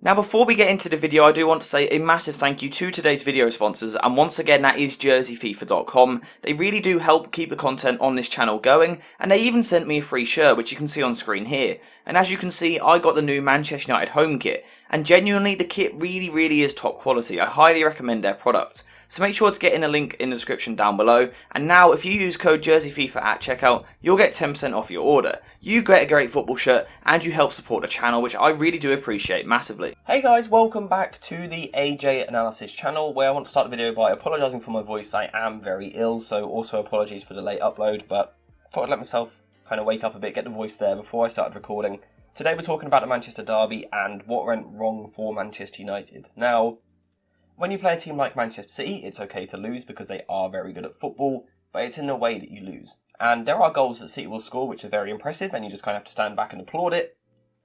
Now before we get into the video, I do want to say a massive thank you to today's video sponsors, and once again that is JerseyFIFA.com. They really do help keep the content on this channel going, and they even sent me a free shirt which you can see on screen here. And as you can see, I got the new Manchester United home kit, and genuinely the kit really is top quality. I highly recommend their product. So make sure to get in a link in the description down below, and now if you use code JerseyFIFA at checkout, you'll get 10% off your order. You get a great football shirt, and you help support the channel, which I really do appreciate massively. Hey guys, welcome back to the AJ Analysis channel, where I want to start the video by apologising for my voice. I am very ill, so also apologies for the late upload, but I thought I'd let myself kind of wake up a bit, get the voice there before I started recording. Today we're talking about the Manchester derby and what went wrong for Manchester United. Now, when you play a team like Manchester City, it's okay to lose because they are very good at football, but it's in the way that you lose. And there are goals that City will score which are very impressive, and you just kind of have to stand back and applaud it,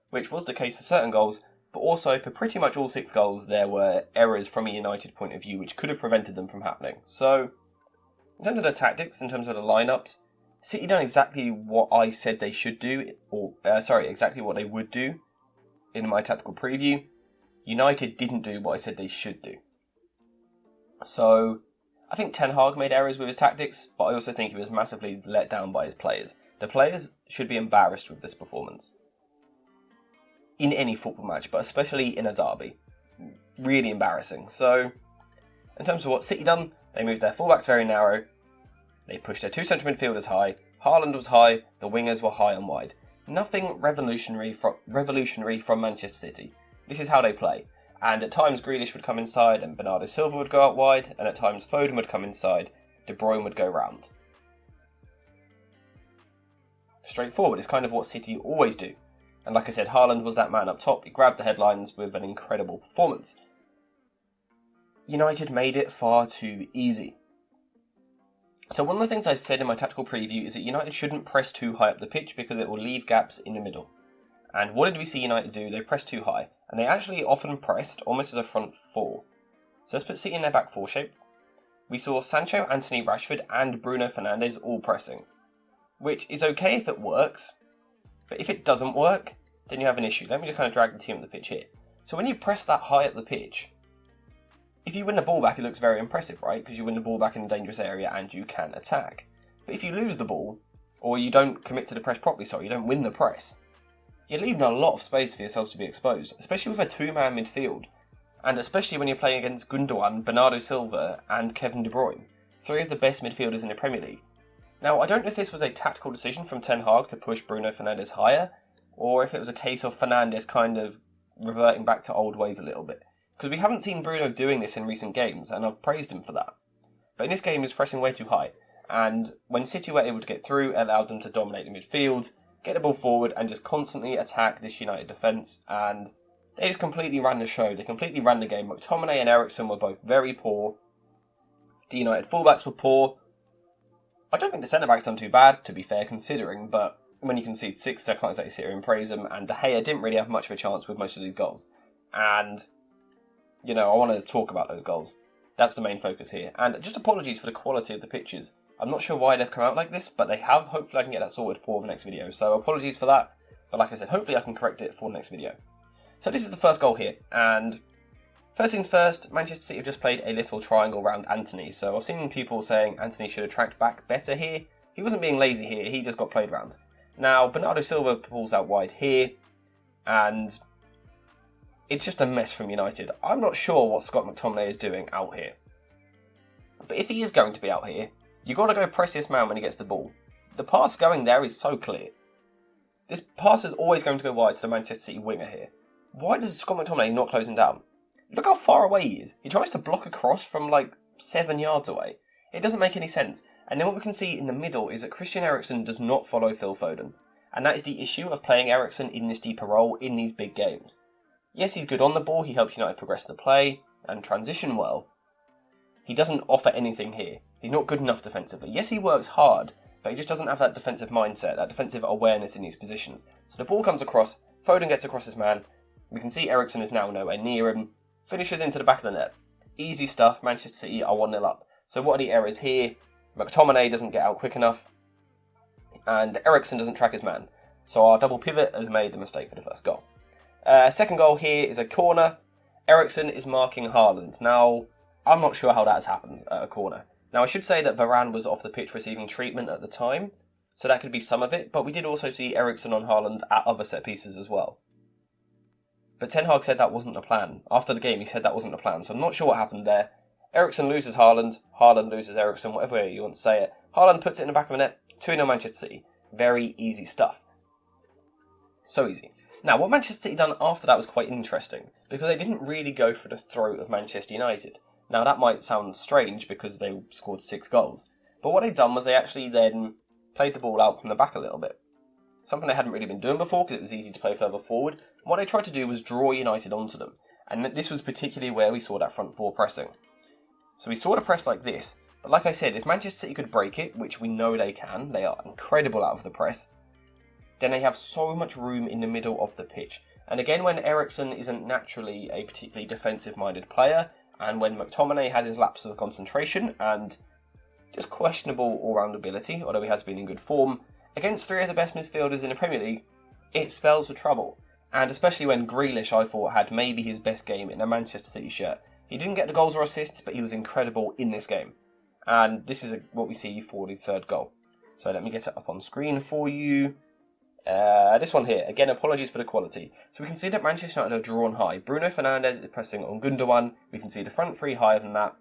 which was the case for certain goals, but also for pretty much all 6 goals there were errors from a United point of view which could have prevented them from happening. So, in terms of the tactics, in terms of the lineups, City done exactly what I said they should do, exactly what they would do in my tactical preview. United didn't do what I said they should do. So, I think Ten Hag made errors with his tactics, but I also think he was massively let down by his players. The players should be embarrassed with this performance. In any football match, but especially in a derby. Really embarrassing. So, in terms of what City done, they moved their fullbacks very narrow. They pushed their 2 central midfielders high. Haaland was high, the wingers were high and wide. Nothing revolutionary from Manchester City. This is how they play. And at times Grealish would come inside and Bernardo Silva would go out wide, and at times Foden would come inside, De Bruyne would go round. Straightforward is kind of what City always do. And like I said, Haaland was that man up top. He grabbed the headlines with an incredible performance. United made it far too easy. So one of the things I said in my tactical preview is that United shouldn't press too high up the pitch because it will leave gaps in the middle. And what did we see United do? They pressed too high. And they actually often pressed almost as a front 4. So let's put City in their back 4 shape. We saw Sancho, Antony, Rashford and Bruno Fernandes all pressing. Which is okay if it works. But if it doesn't work, then you have an issue. Let me just kind of drag the team up the pitch here. So when you press that high up the pitch, if you win the ball back, it looks very impressive, right? Because you win the ball back in a dangerous area and you can attack. But if you lose the ball, or you don't commit to the press properly, you don't win the press, you're leaving a lot of space for yourselves to be exposed, especially with a 2-man midfield, and especially when you're playing against Gundogan, Bernardo Silva and Kevin De Bruyne, 3 of the best midfielders in the Premier League. Now, I don't know if this was a tactical decision from Ten Hag to push Bruno Fernandes higher, or if it was a case of Fernandes kind of reverting back to old ways a little bit. Because we haven't seen Bruno doing this in recent games, and I've praised him for that. But in this game, he was pressing way too high, and when City were able to get through, it allowed them to dominate the midfield, get the ball forward and just constantly attack this United defence, and they just completely ran the show. They completely ran the game. McTominay and Eriksen were both very poor. The United fullbacks were poor. I don't think the centre-backs done too bad, to be fair, considering, but when you concede 6, I can't exactly sit here and praise them, and De Gea didn't really have much of a chance with most of these goals. And, you know, I want to talk about those goals. That's the main focus here. And just apologies for the quality of the pitches. I'm not sure why they've come out like this, but they have. Hopefully I can get that sorted for the next video. So apologies for that. But like I said, hopefully I can correct it for the next video. So this is the first goal here. And first things first, Manchester City have just played a little triangle around Antony. So I've seen people saying Antony should have tracked back better here. He wasn't being lazy here. He just got played around. Now, Bernardo Silva pulls out wide here. And it's just a mess from United. I'm not sure what Scott McTominay is doing out here. But if he is going to be out here, you've got to go press this man when he gets the ball. The pass going there is so clear. This pass is always going to go wide to the Manchester City winger here. Why does Scott McTominay not close him down? Look how far away he is. He tries to block a cross from like 7 yards away. It doesn't make any sense. And then what we can see in the middle is that Christian Eriksen does not follow Phil Foden. And that is the issue of playing Eriksen in this deeper role in these big games. Yes, he's good on the ball. He helps United progress the play and transition well. He doesn't offer anything here. He's not good enough defensively. Yes, he works hard, but he just doesn't have that defensive mindset, that defensive awareness in these positions. So the ball comes across, Foden gets across his man. We can see Eriksen is now nowhere near him. Finishes into the back of the net. Easy stuff. Manchester City are 1-0 up. So what are the errors here? McTominay doesn't get out quick enough, and Eriksen doesn't track his man. So our double pivot has made the mistake for the first goal. Second goal here is a corner. Eriksen is marking Haaland. Now, I'm not sure how that has happened at a corner. Now, I should say that Varane was off the pitch receiving treatment at the time, so that could be some of it, but we did also see Eriksen on Haaland at other set pieces as well. But Ten Hag said that wasn't the plan. After the game, he said that wasn't the plan, so I'm not sure what happened there. Eriksen loses Haaland, Haaland loses Eriksen, whatever way you want to say it. Haaland puts it in the back of the net, 2-0 Manchester City. Very easy stuff. So easy. Now, what Manchester City done after that was quite interesting, because they didn't really go for the throat of Manchester United. Now, that might sound strange because they scored 6 goals, but what they've done was they actually then played the ball out from the back a little bit. Something they hadn't really been doing before because it was easy to play further forward. And what they tried to do was draw United onto them, and this was particularly where we saw that front 4 pressing. So we saw the press like this, but like I said, if Manchester City could break it, which we know they can, they are incredible out of the press, then they have so much room in the middle of the pitch. And again, when Eriksen isn't naturally a particularly defensive-minded player, and when McTominay has his lapses of concentration and just questionable all-round ability, although he has been in good form, against 3 of the best midfielders in the Premier League, it spells for trouble. And especially when Grealish, I thought, had maybe his best game in a Manchester City shirt. He didn't get the goals or assists, but he was incredible in this game. And this is what we see for the 3rd goal. So let me get it up on screen for you. This one here. Again, apologies for the quality. So we can see that Manchester United are drawn high. Bruno Fernandes is pressing on Gundogan. We can see the front 3 higher than that.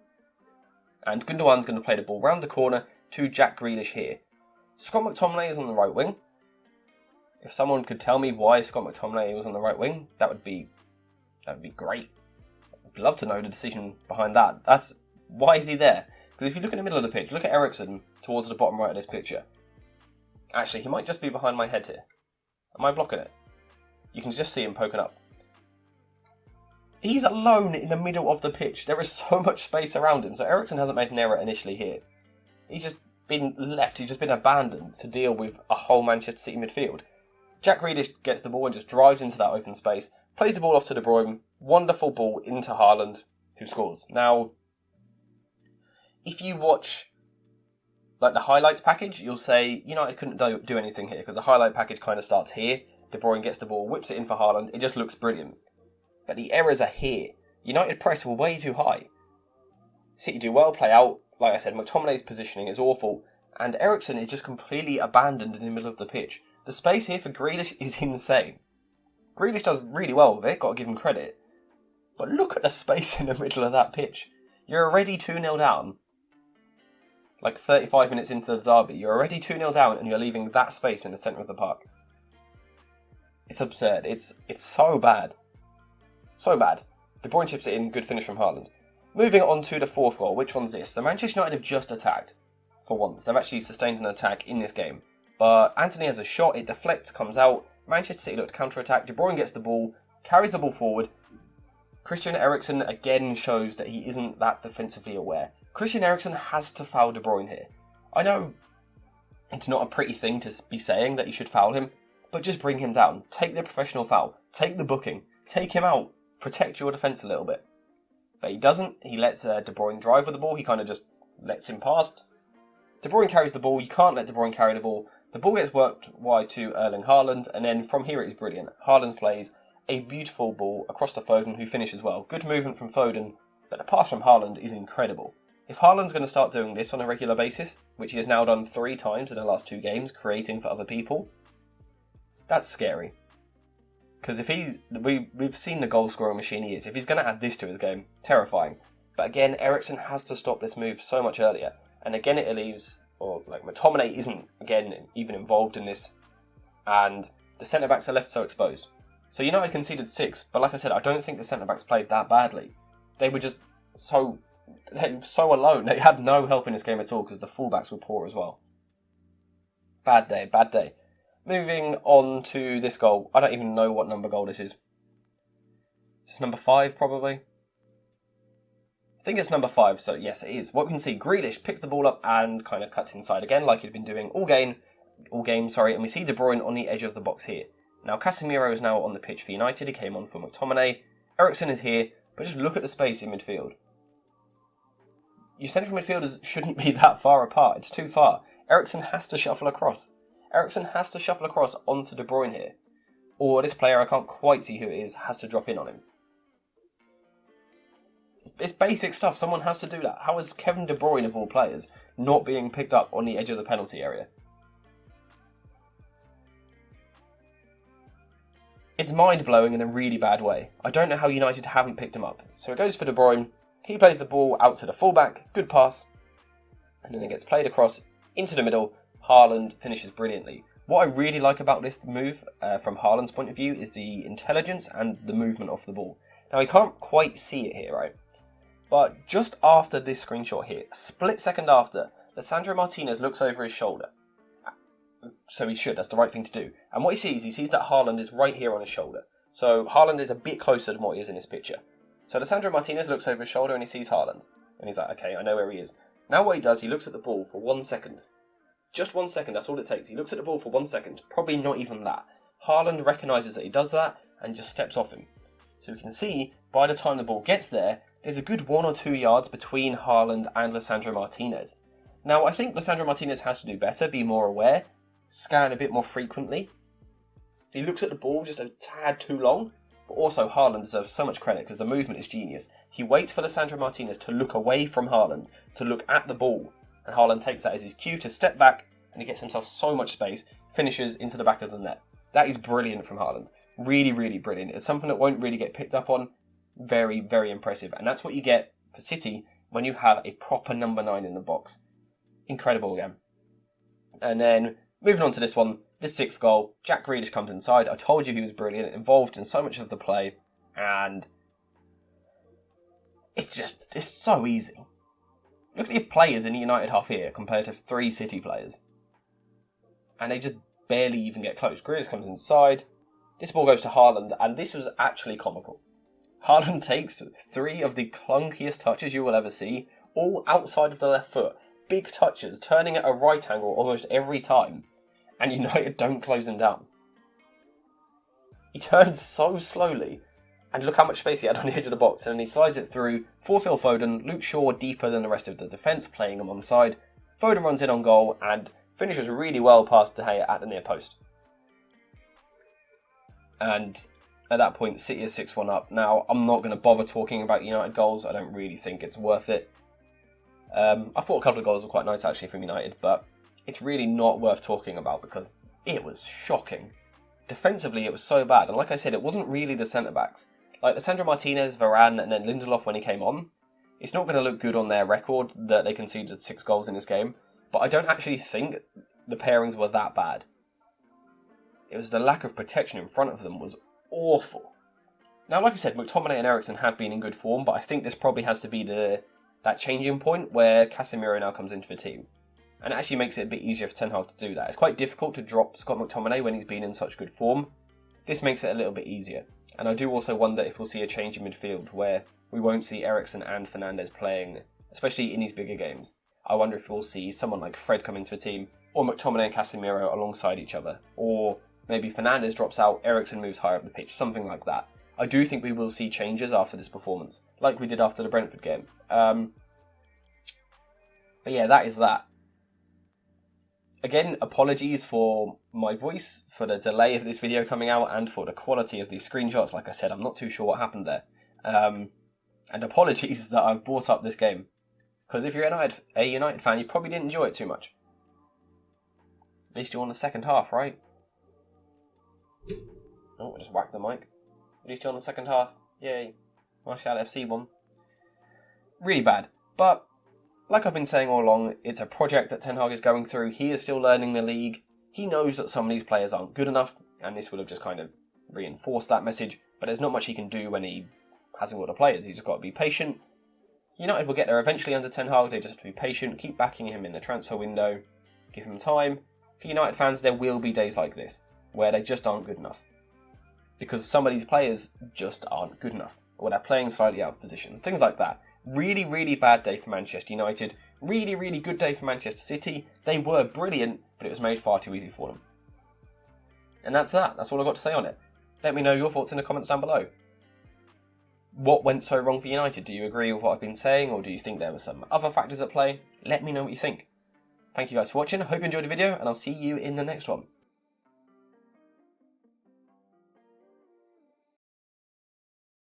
And Gundogan's going to play the ball round the corner to Jack Grealish here. Scott McTominay is on the right wing. If someone could tell me why Scott McTominay was on the right wing, that would be great. I'd love to know the decision behind that. Why is he there? Because if you look in the middle of the pitch, look at Eriksen towards the bottom right of this picture. Actually, he might just be behind my head here. Am I blocking it? You can just see him poking up. He's alone in the middle of the pitch. There is so much space around him. So Eriksen hasn't made an error initially here. He's just been left. He's just been abandoned to deal with a whole Manchester City midfield. Jack Grealish gets the ball and just drives into that open space. Plays the ball off to De Bruyne. Wonderful ball into Haaland, who scores. Now, if you watch like the highlights package, you'll say United couldn't do anything here because the highlight package kind of starts here. De Bruyne gets the ball, whips it in for Haaland. It just looks brilliant. But the errors are here. United press were way too high. City do well, play out. Like I said, McTominay's positioning is awful. And Eriksen is just completely abandoned in the middle of the pitch. The space here for Grealish is insane. Grealish does really well with it, got to give him credit. But look at the space in the middle of that pitch. You're already 2-0 down. Like 35 minutes into the derby, you're already 2-0 down and you're leaving that space in the centre of the park. It's absurd. It's so bad. So bad. De Bruyne chips it in, good finish from Haaland. Moving on to the 4th goal, which one's this? So Manchester United have just attacked. For once. They've actually sustained an attack in this game. But Antony has a shot, it deflects, comes out. Manchester City look to counter-attack. De Bruyne gets the ball, carries the ball forward. Christian Eriksen again shows that he isn't that defensively aware. Christian Eriksen has to foul De Bruyne here. I know it's not a pretty thing to be saying that you should foul him, but just bring him down. Take the professional foul. Take the booking. Take him out. Protect your defence a little bit. But he doesn't. He lets De Bruyne drive with the ball. He kind of just lets him past. De Bruyne carries the ball. You can't let De Bruyne carry the ball. The ball gets worked wide to Erling Haaland, and then from here it is brilliant. Haaland plays a beautiful ball across to Foden, who finishes well. Good movement from Foden, but the pass from Haaland is incredible. If Haaland's going to start doing this on a regular basis, which he has now done 3 times in the last 2 games, creating for other people, that's scary. Because if we've seen the goal scoring machine he is. If he's going to add this to his game, terrifying. But again, Eriksen has to stop this move so much earlier. And again, it leaves, or like McTominay isn't again even involved in this, and the centre backs are left so exposed. So United conceded 6, but like I said, I don't think the centre backs played that badly. They were just so alone. They had no help in this game at all because the fullbacks were poor as well. Bad day, bad day. Moving on to this goal. I don't even know what number goal this is. Is this number 5 probably? I think it's number 5, so yes it is. What we can see, Grealish picks the ball up and kind of cuts inside again like he'd been doing all game, and we see De Bruyne on the edge of the box here. Now Casemiro is now on the pitch for United, he came on for McTominay. Eriksen is here, but just look at the space in midfield. Your central midfielders shouldn't be that far apart, it's too far. Eriksen has to shuffle across. Eriksen has to shuffle across onto De Bruyne here. or this player, I can't quite see who it is, has to drop in on him. It's basic stuff. Someone has to do that. How is Kevin De Bruyne, of all players, not being picked up on the edge of the penalty area? It's mind-blowing in a really bad way. I don't know how United haven't picked him up. So it goes for De Bruyne. He plays the ball out to the fullback. Good pass. And then it gets played across into the middle. Haaland finishes brilliantly. What I really like about this move, from Haaland's point of view, is the intelligence and the movement off the ball. Now, we can't quite see it here, right? But just after this screenshot here, a split second after, Lisandro Martinez looks over his shoulder. So he should, that's the right thing to do. And what he sees that Haaland is right here on his shoulder. So Haaland is a bit closer than what he is in this picture. So Lisandro Martinez looks over his shoulder and he sees Haaland. And he's like, okay, I know where he is. Now what he does, he looks at the ball for 1 second. Just 1 second, that's all it takes. He looks at the ball for 1 second, probably not even that. Haaland recognises that he does that and just steps off him. So we can see, by the time the ball gets there, there's a good 1 or 2 yards between Haaland and Lisandro Martinez. Now, I think Lisandro Martinez has to do better, be more aware, scan a bit more frequently. So he looks at the ball just a tad too long, but also Haaland deserves so much credit because the movement is genius. He waits for Lisandro Martinez to look away from Haaland, to look at the ball, and Haaland takes that as his cue to step back, and he gets himself so much space, finishes into the back of the net. That is brilliant from Haaland. Really, really brilliant. It's something that won't really get picked up on. Very, very impressive. And that's what you get for City when you have a proper number 9 in the box. Incredible again. And then, moving on to this one, this 6th goal, Jack Grealish comes inside. I told you he was brilliant, involved in so much of the play, and it's so easy. Look at the players in the United half here compared to 3 City players. And they just barely even get close. Grealish comes inside. This ball goes to Haaland, and this was actually comical. Haaland takes 3 of the clunkiest touches you will ever see, all outside of the left foot. Big touches, turning at a right angle almost every time. And United don't close him down. He turns so slowly, and look how much space he had on the edge of the box, and then he slides it through for Phil Foden. Luke Shaw deeper than the rest of the defence, playing him on the side. Foden runs in on goal, and finishes really well past De Gea at the near post. And at that point, City is 6-1 up. Now, I'm not going to bother talking about United goals. I don't really think it's worth it. I thought a couple of goals were quite nice, actually, from United, but it's really not worth talking about because it was shocking. Defensively, it was so bad. And like I said, it wasn't really the centre-backs. Like Lisandro Martinez, Varane, and then Lindelof when he came on. It's not going to look good on their record that they conceded 6 goals in this game. But I don't actually think the pairings were that bad. It was the lack of protection in front of them was awful. Now, like I said, McTominay and Eriksen have been in good form, but I think this probably has to be that changing point where Casemiro now comes into the team. And it actually makes it a bit easier for Ten Hag to do that. It's quite difficult to drop Scott McTominay when he's been in such good form. This makes it a little bit easier. And I do also wonder if we'll see a change in midfield where we won't see Eriksen and Fernandes playing, especially in these bigger games. I wonder if we'll see someone like Fred come into the team, or McTominay and Casemiro alongside each other, or maybe Fernandes drops out, Eriksen moves higher up the pitch, something like that. I do think we will see changes after this performance, like we did after the Brentford game. But yeah, that is that. Again, apologies for my voice, for the delay of this video coming out, and for the quality of these screenshots. Like I said, I'm not too sure what happened there. And apologies that I've brought up this game. Because if you're a United fan, you probably didn't enjoy it too much. At least you're on the second half, right? Oh, I just whacked the mic. At least you're on the second half. Yay. Martial FC won. Really bad. But, like I've been saying all along, it's a project that Ten Hag is going through. He is still learning the league. He knows that some of these players aren't good enough, and this would have just kind of reinforced that message. But there's not much he can do when he hasn't got the players. He's just got to be patient. United will get there eventually under Ten Hag. They just have to be patient, keep backing him in the transfer window, give him time. For United fans, there will be days like this, where they just aren't good enough. Because some of these players just aren't good enough, or they're playing slightly out of position. Things like that. Really, really bad day for Manchester United. Really, really good day for Manchester City. They were brilliant, but it was made far too easy for them. And that's that. That's all I've got to say on it. Let me know your thoughts in the comments down below. What went so wrong for United? Do you agree with what I've been saying, or do you think there were some other factors at play? Let me know what you think. Thank you guys for watching. I hope you enjoyed the video, and I'll see you in the next one.